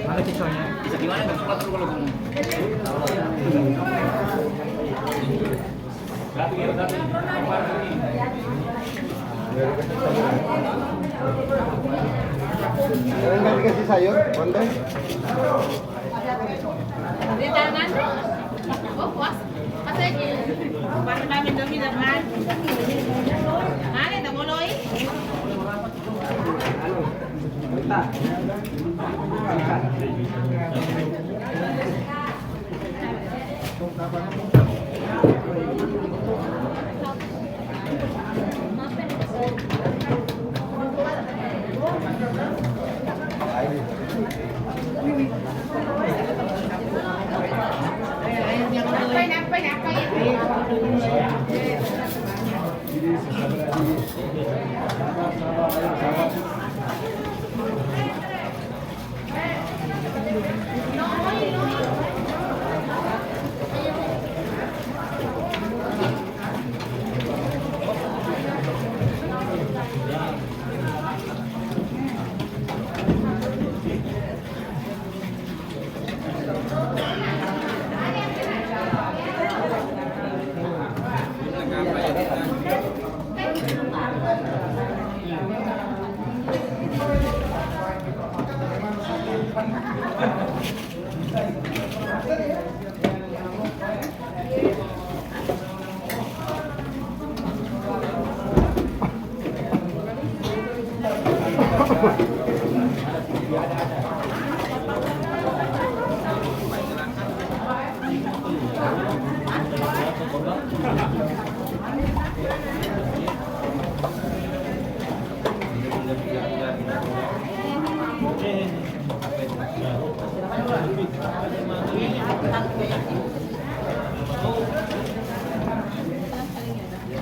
Mana cicoknya? Bisa gimana nggak suka tuh kalau kamu? Nggak dikasih sayur, konteng. Di tangan. Oh, puas. Pas aja. Baru kami demi dengan. Ada tak boleh.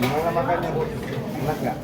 Gimana makannya, Bu? Enak nggak?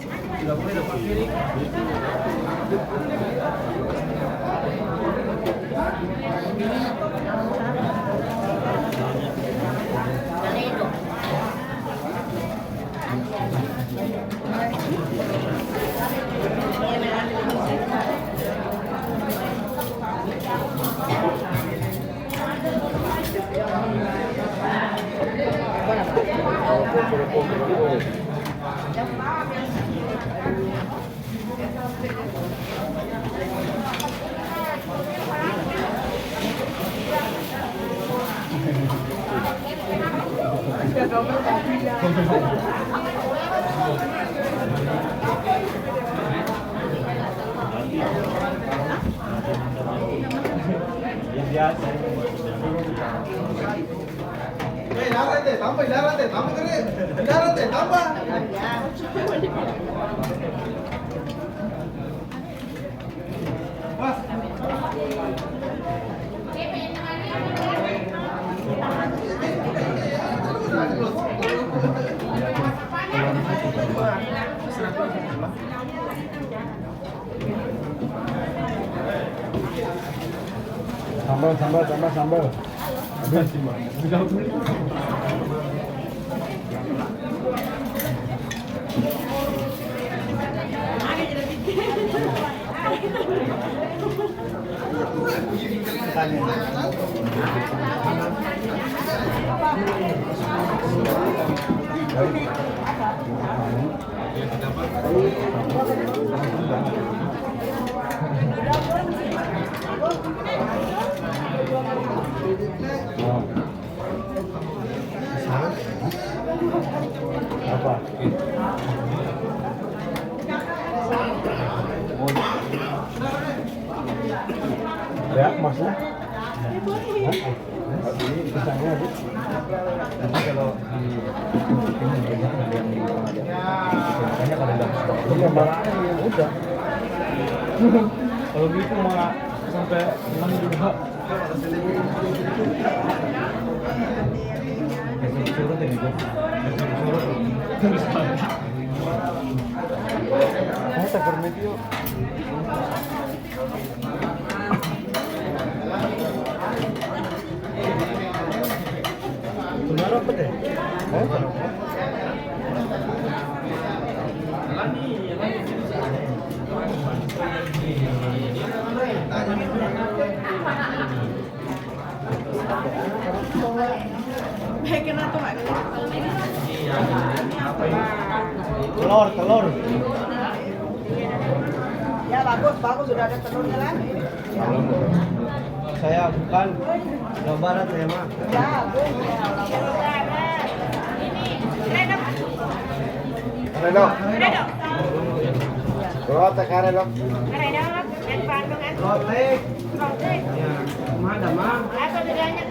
Tambah. Sambal. Habis. Apa? Ya, masnya? Ini pisangnya aja. Nanti kalau di ini banyak ada yang di makanya kalau udah iya malah udah. Kalau gitu malah sampai 6 juga. Surut ini juga. Surut. sakar medio. Benar apa deh? Telur. Ya bagus sudah ada telurnya kan? Saya bukan Jawa Barat saya mah. Ya, Redok. Redok. Oh, tekare dok. Redok. Dan Bandung kan. Rotek. Protek. Ya, ada mah. Apa bedanya?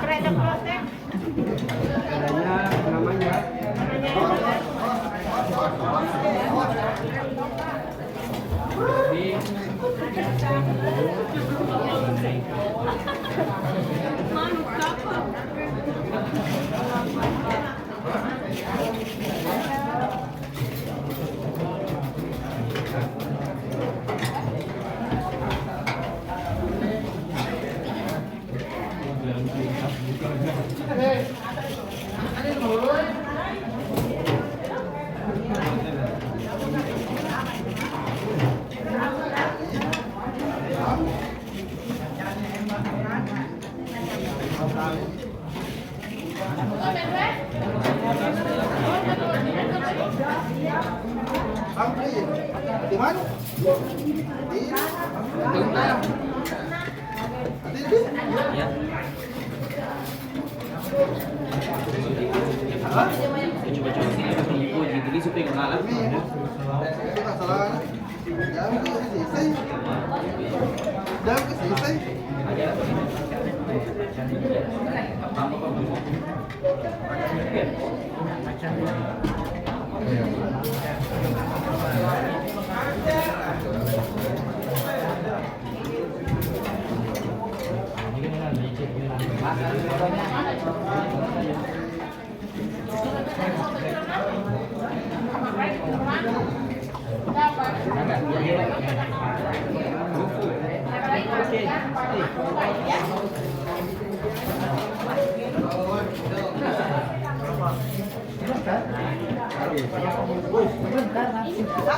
Redok protek. Adanya namanya. Di mana? Ya. Coba-coba sini pakai ibu gitu di supaya kenalan.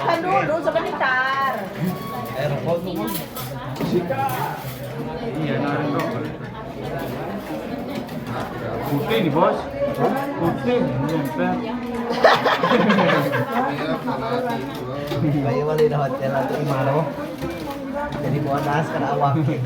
makan dulu sebentar. Airport tuh. Iya, narik rokok. Putih nih bos. Putih, nempel. Kayak wali dah hotel atau imaro. Jadi buat nas kan awak. Tuh.